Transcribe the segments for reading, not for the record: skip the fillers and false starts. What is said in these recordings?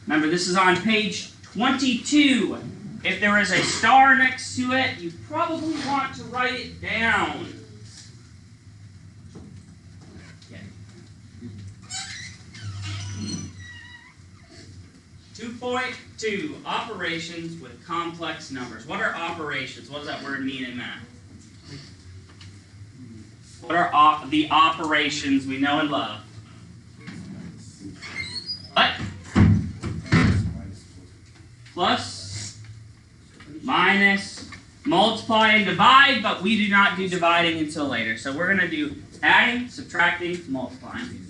Remember, this is on page 22. If there is a star next to it, you probably want to write it down. Okay. 2.2, operations with complex numbers. What are operations? What does that word mean in math? What are the operations we know and love? What? Plus, minus, multiply, and divide, but we do not do dividing until later. So we're going to do adding, subtracting, multiplying.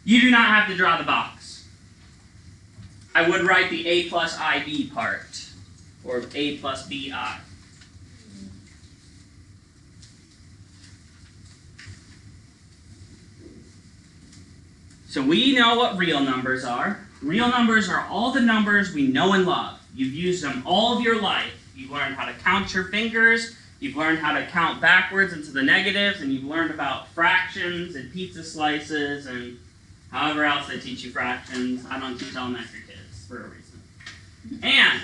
You do not have to draw the box. I would write the A plus IB part, or A plus BI. So we know what real numbers are. Real numbers are all the numbers we know and love. You've used them all of your life. You've learned how to count your fingers. You've learned how to count backwards into the negatives, and you've learned about fractions and pizza slices and however else they teach you fractions. I don't teach elementary kids for a reason. And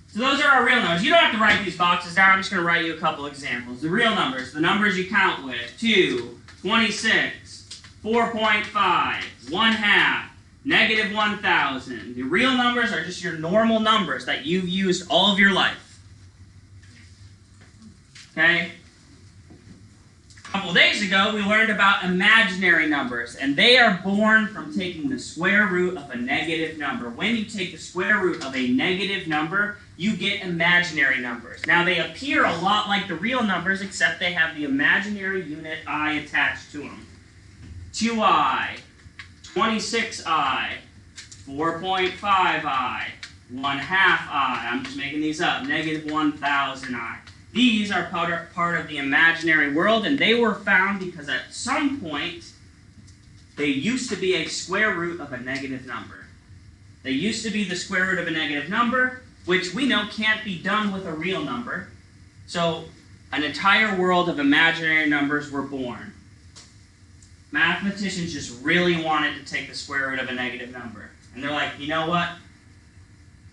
so those are our real numbers. You don't have to write these boxes down. I'm just going to write you a couple examples. The real numbers, the numbers you count with: 2, 26, 4.5, 1/2, negative 1,000. The real numbers are just your normal numbers that you've used all of your life. Okay? A couple days ago, we learned about imaginary numbers, and they are born from taking the square root of a negative number. When you take the square root of a negative number, you get imaginary numbers. Now, they appear a lot like the real numbers, except they have the imaginary unit I attached to them. 2i, 26i, 4.5i, 1/2i, I'm just making these up, negative 1,000i. These are part of the imaginary world, and they were found because at some point, they used to be a square root of a negative number. They used to be the square root of a negative number, which we know can't be done with a real number. So an entire world of imaginary numbers were born. Mathematicians just really wanted to take the square root of a negative number. And they're like, you know what?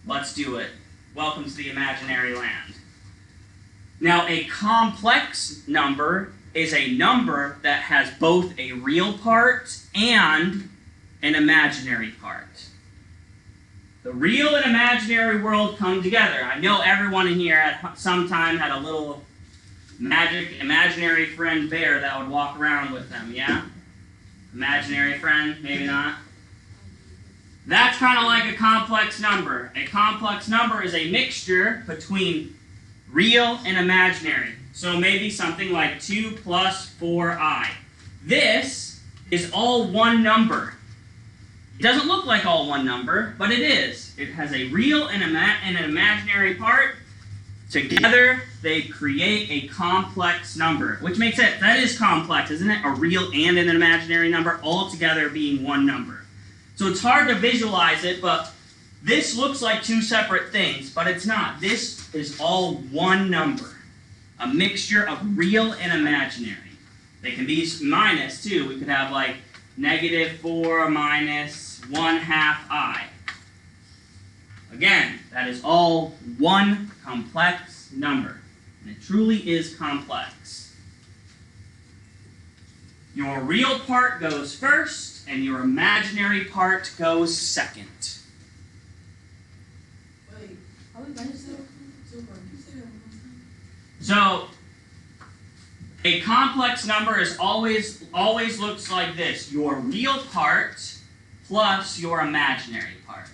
Let's do it. Welcome to the imaginary land. Now, a complex number is a number that has both a real part and an imaginary part. The real and imaginary world come together. I know everyone in here at some time had a little magic imaginary friend bear that would walk around with them, yeah? Imaginary friend, maybe not. That's kind of like a complex number. A complex number is a mixture between real and imaginary. So maybe something like 2 plus 4i. This is all one number. It doesn't look like all one number, but it is. It has a real and an imaginary part. Together, they create a complex number, which makes it, that is complex, isn't it? A real and an imaginary number, all together being one number. So it's hard to visualize it, but this looks like two separate things, but it's not. This is all one number, a mixture of real and imaginary. They can be minus, too. We could have like negative 4 minus 1/2i. Again, that is all one complex number, and it truly is complex. Your real part goes first, and your imaginary part goes second. Wait, how is that so? So, a complex number is always looks like this: your real part plus your imaginary part.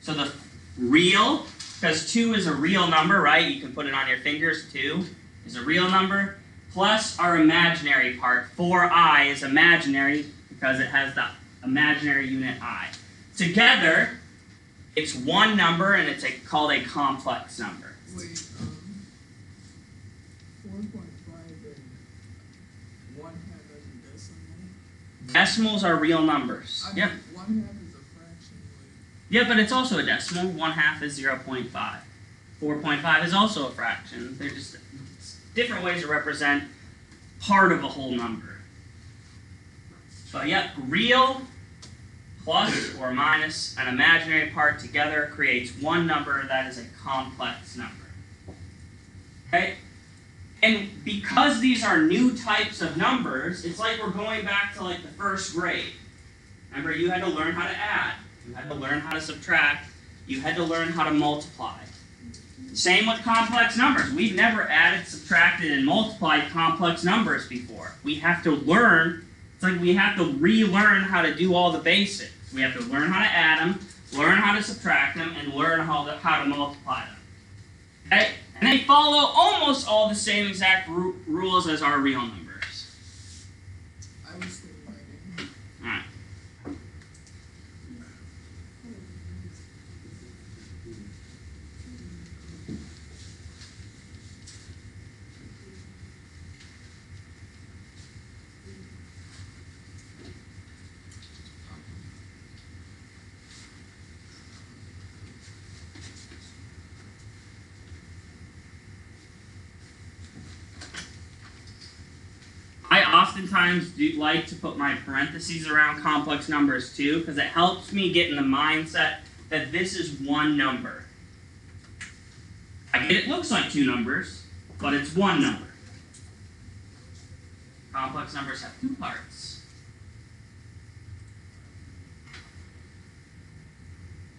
So the real, because 2 is a real number, right? You can put it on your fingers. 2 is a real number, plus our imaginary part. 4i is imaginary because it has the imaginary unit I. Together, it's one number, and it's called a complex number. Wait, 4.5 and 1/2 as a decimal? Decimals are real numbers. Yep. 1/2 is a fraction. Yeah, but it's also a decimal. 1/2 is 0.5. 4.5 is also a fraction. They're just different ways to represent part of a whole number. But yep, real plus or minus an imaginary part together creates one number that is a complex number. Okay? And because these are new types of numbers, it's like we're going back to like the first grade. Remember, you had to learn how to add, you had to learn how to subtract, you had to learn how to multiply. Same with complex numbers. We've never added, subtracted, and multiplied complex numbers before. We have to learn, it's like we have to relearn how to do all the basics. We have to learn how to add them, learn how to subtract them, and learn how to multiply them. Okay? And they follow almost all the same exact rules as our real numbers. I was still writing. Alright. I oftentimes do like to put my parentheses around complex numbers too, because it helps me get in the mindset that this is one number. I get it looks like two numbers, but it's one number. Complex numbers have two parts.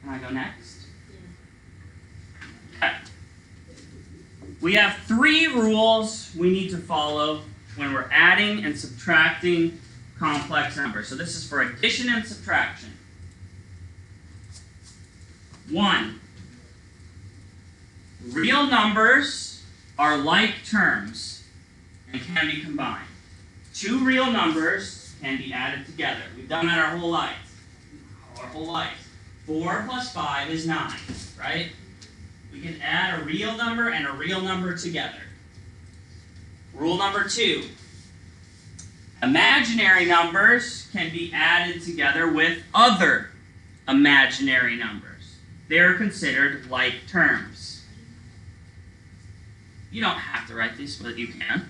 Can I go next? Okay. We have 3 rules we need to follow when we're adding and subtracting complex numbers. So this is for addition and subtraction. 1. Real numbers are like terms and can be combined. 2 real numbers can be added together. We've done that our whole life. 4 plus 5 is 9, right? We can add a real number and a real number together. Rule number 2. Imaginary numbers can be added together with other imaginary numbers. They are considered like terms. You don't have to write these, but you can.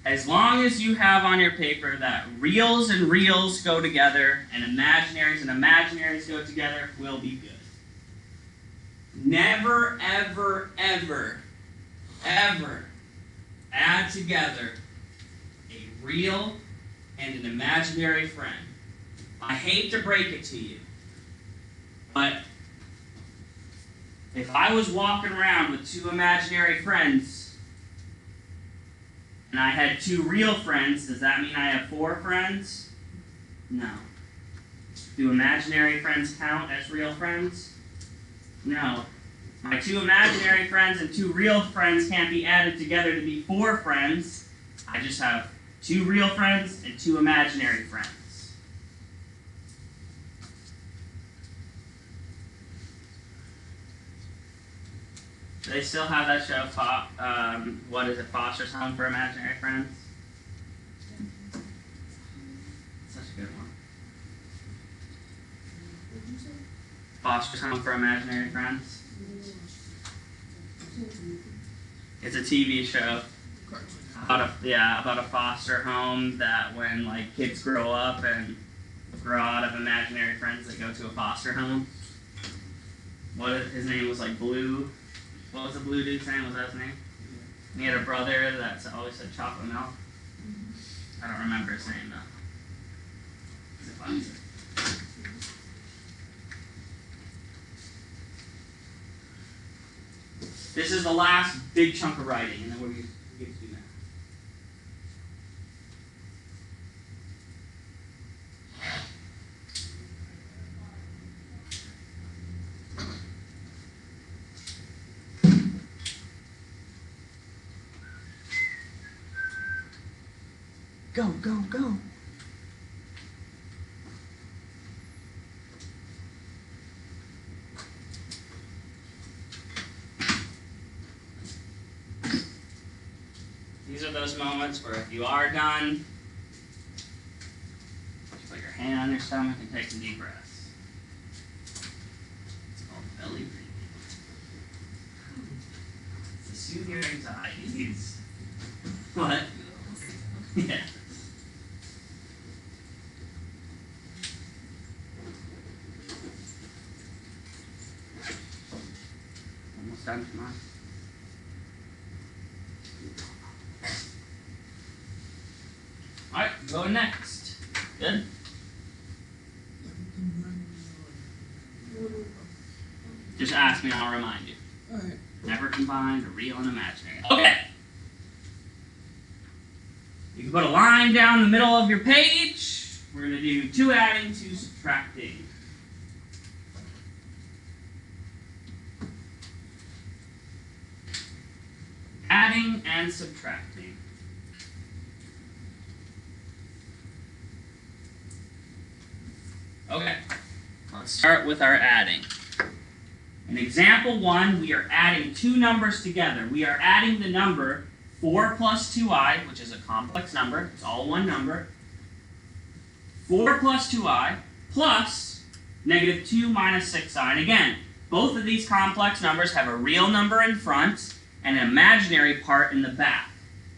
As long as you have on your paper that reals and reals go together and imaginaries go together, we'll be good. Never, ever, ever add together a real and an imaginary friend. I hate to break it to you, but if I was walking around with 2 imaginary friends and I had 2 real friends, does that mean I have 4 friends? No. Do imaginary friends count as real friends? No. My 2 imaginary friends and 2 real friends can't be added together to be 4 friends. I just have 2 real friends and 2 imaginary friends. Do they still have that show, what is it, Foster's Home for Imaginary Friends? Such a good one. Foster's Home for Imaginary Friends. It's a TV show about a foster home that when like kids grow up and grow out of imaginary friends, they go to a foster home. His name was like Blue. What was the blue dude's name? Was that his name? And he had a brother that always said chocolate milk. I don't remember his name though. It's a classic. This is the last big chunk of writing, and then we're going to get to do that. Go, go, go. These are those moments where if you are done, just put your hand on your stomach and take some deep breaths. It's called belly breathing. It's to soothe your anxieties. What? Yeah. done for mine. Alright, going next. Good? Just ask me and I'll remind you. Alright. Never combined a real and imaginary. Okay. You can put a line down the middle of your page. We're going to do 2 adding, 2 subtracting. Adding and subtracting. Okay, let's start with our adding. In example 1, we are adding 2 numbers together. We are adding the number 4 plus 2i, which is a complex number. It's all one number. 4 plus 2i plus negative 2 minus 6i. And again, both of these complex numbers have a real number in front and an imaginary part in the back.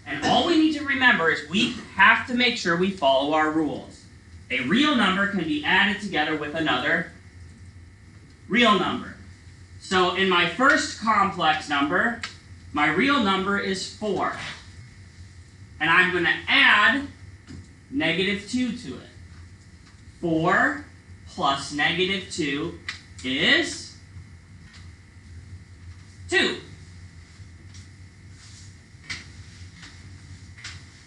And all we need to remember is we have to make sure we follow our rules. A real number can be added together with another real number. So in my first complex number, my real number is 4. And I'm going to add negative 2 to it. 4 plus negative 2 is 2.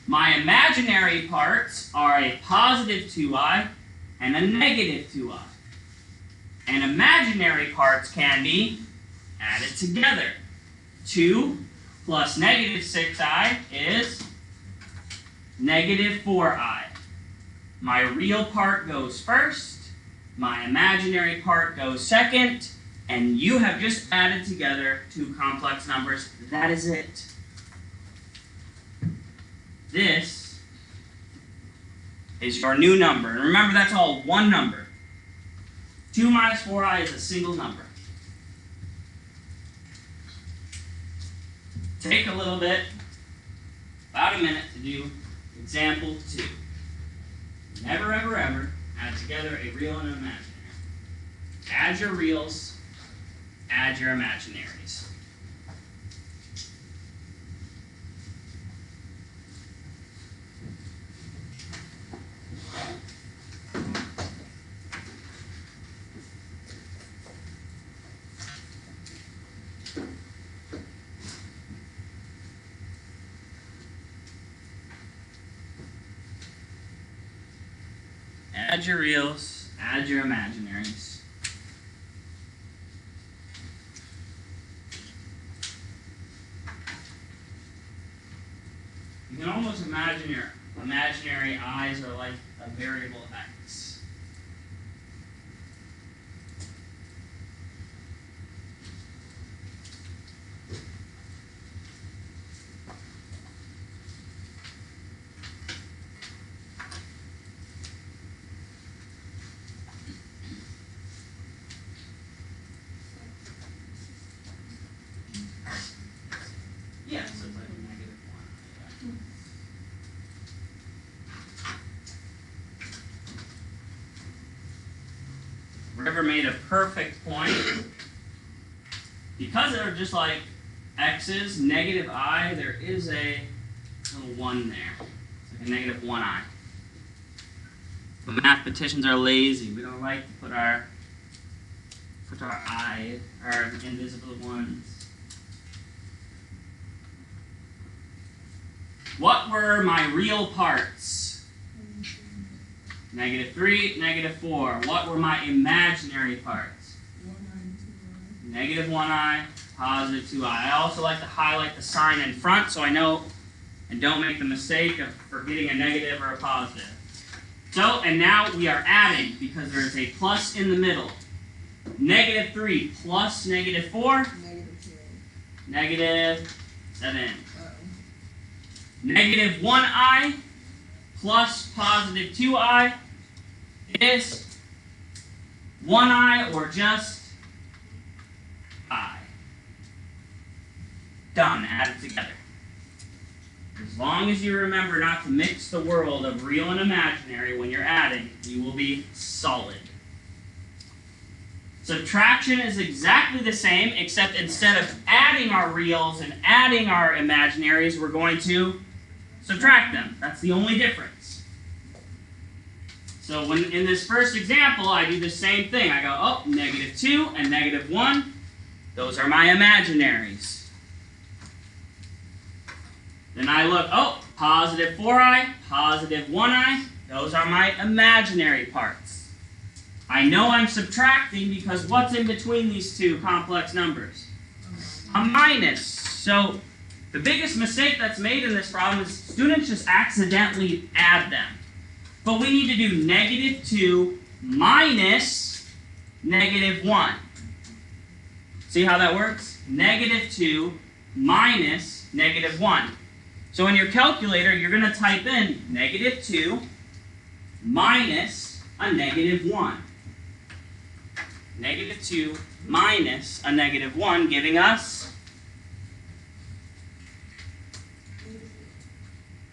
My imaginary parts are a positive 2i and a negative 2i. And imaginary parts can be added together. 2 plus negative 6i is negative 4i. My real part goes first, my imaginary part goes second, and you have just added together 2 complex numbers. That is it. This is your new number. And remember, that's all one number. 2 minus 4i is a single number. Take a little bit, about a minute to do example 2. Never, ever, ever add together a real and an imaginary. Add your reals, add your imaginaries. Add your reals, add your imaginaries. You can almost imagine your imaginary eyes are like a variable x. Yeah, so it's like a negative 1. River made a perfect point. Because they're just like x's, negative I, there is a little 1 there. It's like a negative 1i. But mathematicians are lazy. We don't like to put our I, our invisible ones. What were my real parts? Negative 3, negative 4. What were my imaginary parts? 1i, 2i. Negative 1i, positive 2i. I also like to highlight the sign in front so I know and don't make the mistake of forgetting a negative or a positive. So, and now we are adding because there is a plus in the middle. Negative 3 plus negative 4, Negative 2. negative 7. Uh-oh. Negative 1i plus positive 2i is 1i or just I. Done. Added together. As long as you remember not to mix the world of real and imaginary when you're adding, you will be solid. Subtraction is exactly the same, except instead of adding our reals and adding our imaginaries, we're going to subtract them. That's the only difference. So when in this first example, I do the same thing. I go, oh, -2 and -1. Those are my imaginaries. Then I look, oh, +4i, +1i. Those are my imaginary parts. I know I'm subtracting because what's in between these two complex numbers? A minus. So the biggest mistake that's made in this problem is students just accidentally add them. But we need to do -2 minus -1. See how that works? -2 minus -1. So in your calculator, you're going to type in -2 minus a -1. -2 minus a -1, giving us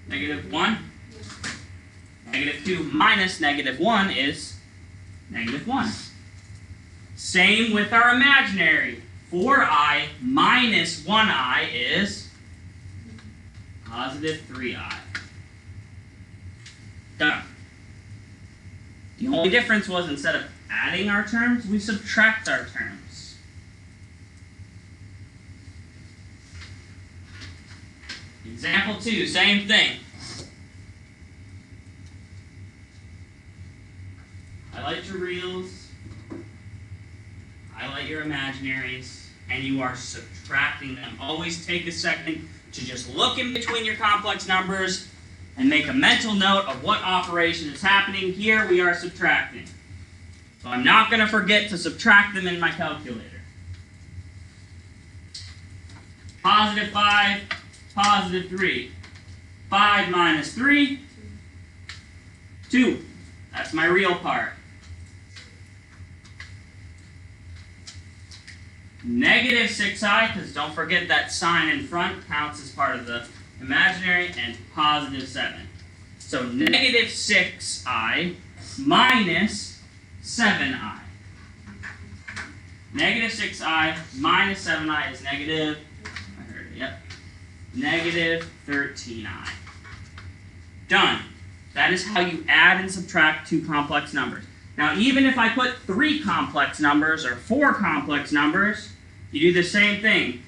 -1. -2 minus -1 is -1. Same with our imaginary. 4i minus 1i is +3i. Done. The only difference was instead of adding our terms, we subtract our terms. Example 2, same thing. Highlight your reals, highlight your imaginaries, and you are subtracting them. Always take a second to just look in between your complex numbers and make a mental note of what operation is happening. Here we are subtracting. So I'm not going to forget to subtract them in my calculator. +5, +3. 5 minus 3, 2. That's my real part. -6i, because don't forget that sign in front counts as part of the imaginary, and +7. So -6i minus 7i. -6i minus 7i is negative, I heard it, yep, -13i. Done. That is how you add and subtract two complex numbers. Now, even if I put 3 complex numbers or 4 complex numbers, you do the same thing.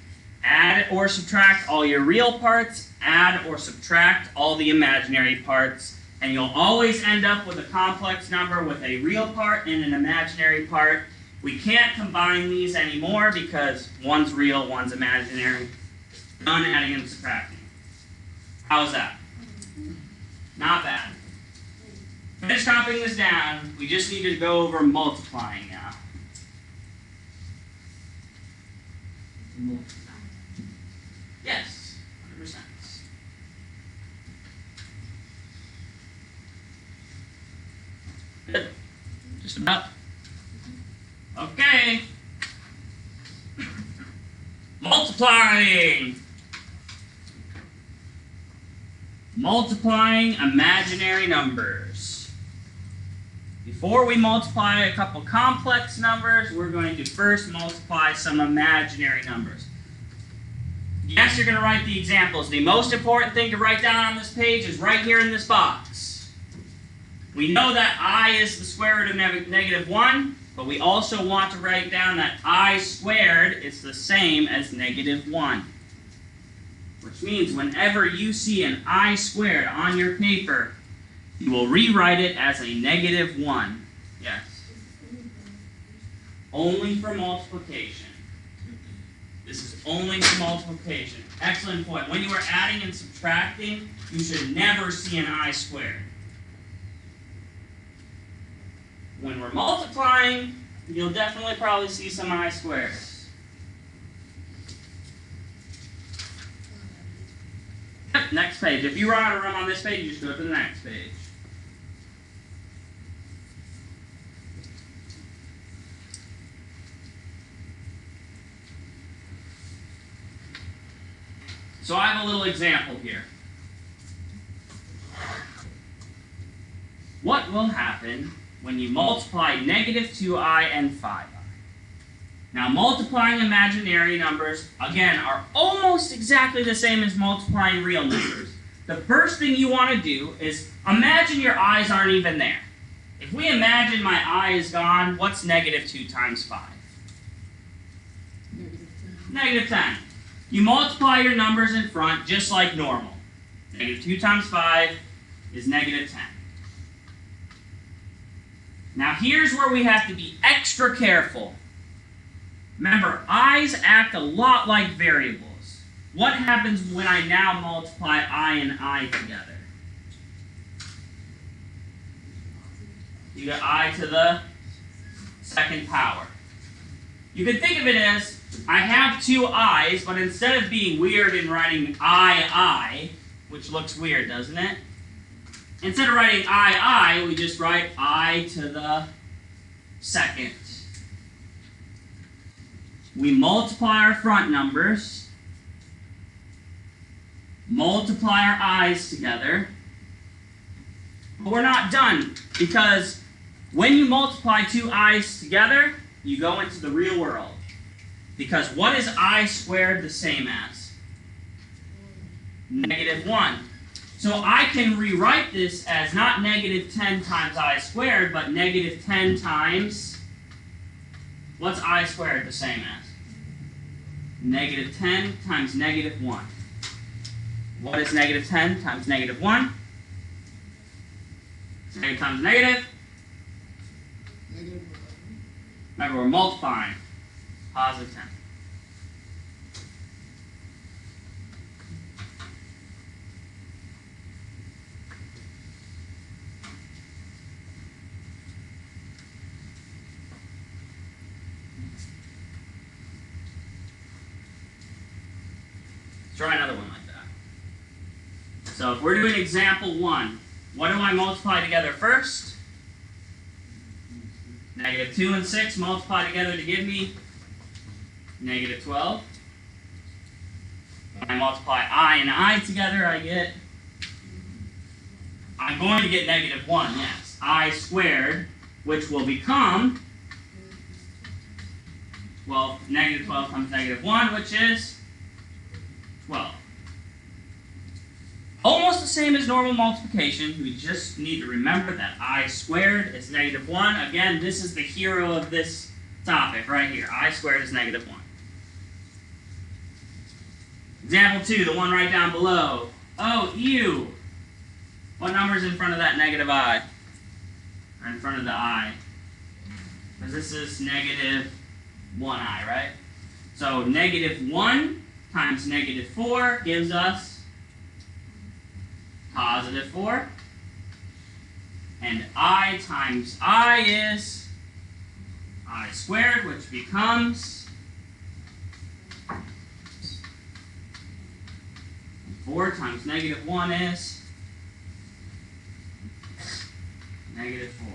Add or subtract all your real parts, add or subtract all the imaginary parts, and you'll always end up with a complex number with a real part and an imaginary part. We can't combine these anymore because one's real, one's imaginary. Done adding and subtracting. How's that? Not bad. Finish copying this down. We just need to go over multiplying now. Yes, 100%. Good. Just about. Okay. Multiplying. Multiplying imaginary numbers. Before we multiply a couple complex numbers, we're going to first multiply some imaginary numbers. Yes, you're going to write the examples. The most important thing to write down on this page is right here in this box. We know that I is the square root of -1, but we also want to write down that I squared is the same as -1. Which means whenever you see an I squared on your paper, you will rewrite it as a -1. Yes. Only for multiplication. This is only for multiplication. Excellent point. When you are adding and subtracting, you should never see an I squared. When we're multiplying, you'll definitely probably see some I squares. Yep, next page. If you run out of room on this page, you just go to the next page. So I have a little example here. What will happen when you multiply -2i and 5i? Now, multiplying imaginary numbers, again, are almost exactly the same as multiplying real numbers. The first thing you want to do is imagine your eyes aren't even there. If we imagine my eye is gone, what's negative 2 times 5? Negative 10. You multiply your numbers in front just like normal. Negative 2 times 5 is negative 10. Now here's where we have to be extra careful. Remember, i's act a lot like variables. What happens when I now multiply I and I together? You get I to the second power. You can think of it as, I have two i's, but instead of being weird and writing I, which looks weird, doesn't it? Instead of writing I, we just write I to the second. We multiply our front numbers, multiply our i's together, but we're not done, because when you multiply two i's together, you go into the real world. Because what is I squared the same as? Negative 1. So I can rewrite this as not negative 10 times I squared, but negative 10 times, what's I squared the same as? Negative 10 times negative 1. What is negative 10 times negative 1? Negative times negative. Remember, we're multiplying. Positive 10. Let's try another one like that. So if we're doing example 1, what do I multiply together first? Negative 2 and 6 multiply together to give me negative 12. When I multiply I and I together, I'm going to get negative 1, yes. I squared, which will become, well, negative 12 times negative 1, which is 12. Almost the same as normal multiplication. We just need to remember that I squared is negative 1. Again, this is the hero of this topic right here. I squared is negative 1. Example 2, the one right down below. Oh, ew. What number is in front of that negative I? Or in front of the I? Because this is negative 1i, right? So negative 1 times negative 4 gives us positive 4. And I times I is I squared, which becomes 4 times negative 1 is negative 4.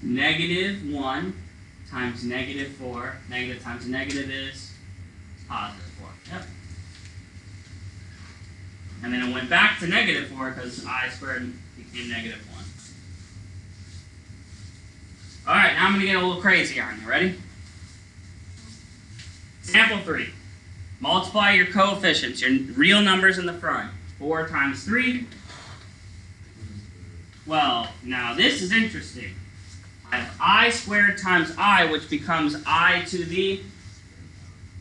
Negative 1 times negative 4. Negative times negative is positive 4. Yep. And then it went back to negative 4 because I squared became negative 1. Alright, now I'm going to get a little crazy on you. Ready? Example 3. Multiply your coefficients, your real numbers in the front. 4 times 3. Well, now this is interesting. I have I squared times I, which becomes I to the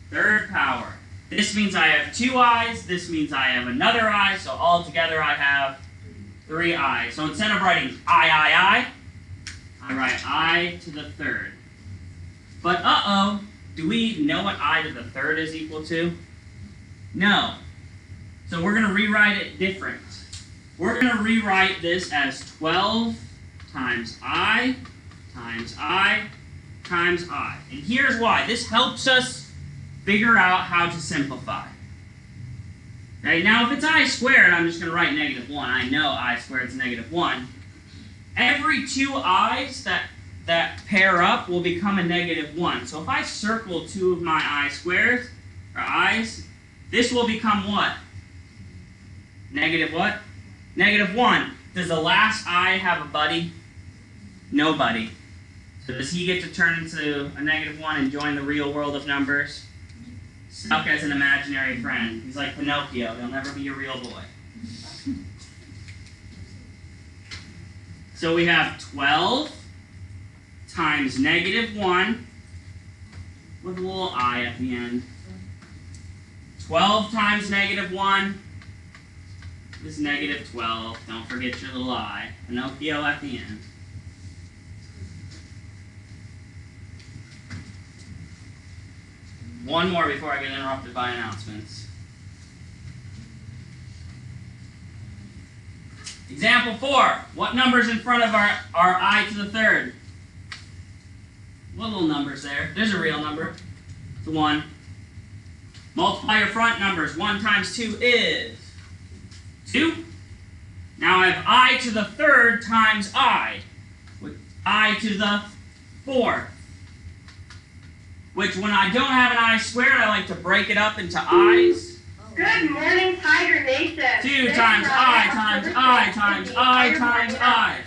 third power. This means I have 2 i's. This means I have another I. So altogether I have 3 i's. So instead of writing I write I to the third. But do we know what I to the third is equal to? No. So we're going to rewrite it different. We're going to rewrite this as 12 times I times I times I. And here's why. This helps us figure out how to simplify. Okay, now if it's I squared, I'm just going to write -1. I know I squared is -1. Every two i's that pair up will become a -1. So if I circle two of my I squares, or i's, this will become what? Negative what? -1. Does the last I have a buddy? Nobody. So does he get to turn into a -1 and join the real world of numbers? Stuck as an imaginary friend. He's like Pinocchio. He'll never be a real boy. So we have 12 times -1 with a little I at the end. 12 times -1 is -12. Don't forget your little I. Pinocchio at the end. One more before I get interrupted by announcements. Example 4. What number's in front of our I to the third? What little number's there? There's a real number. It's a 1. Multiply your front numbers. 1 times 2 is 2. Now I have I to the third times I, with I to the fourth. Which, when I don't have an I squared, I like to break it up into i's. Good morning, Tiger Nation. 2 times I times I times I times I.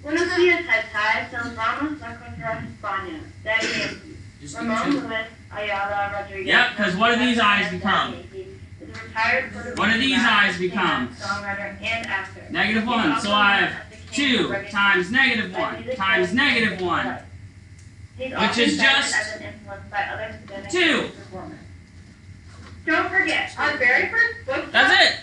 Buenos días, Ted. Nos vamos a encontrar España. Daddy Ramon Luis Ayala Rodriguez. Yep, because what do these i's become? Is a retired What do these i's become? Songwriter and actor. -1. So I have 2 times -1 times -1. Which is just 2. Don't forget, our very first book. That's it.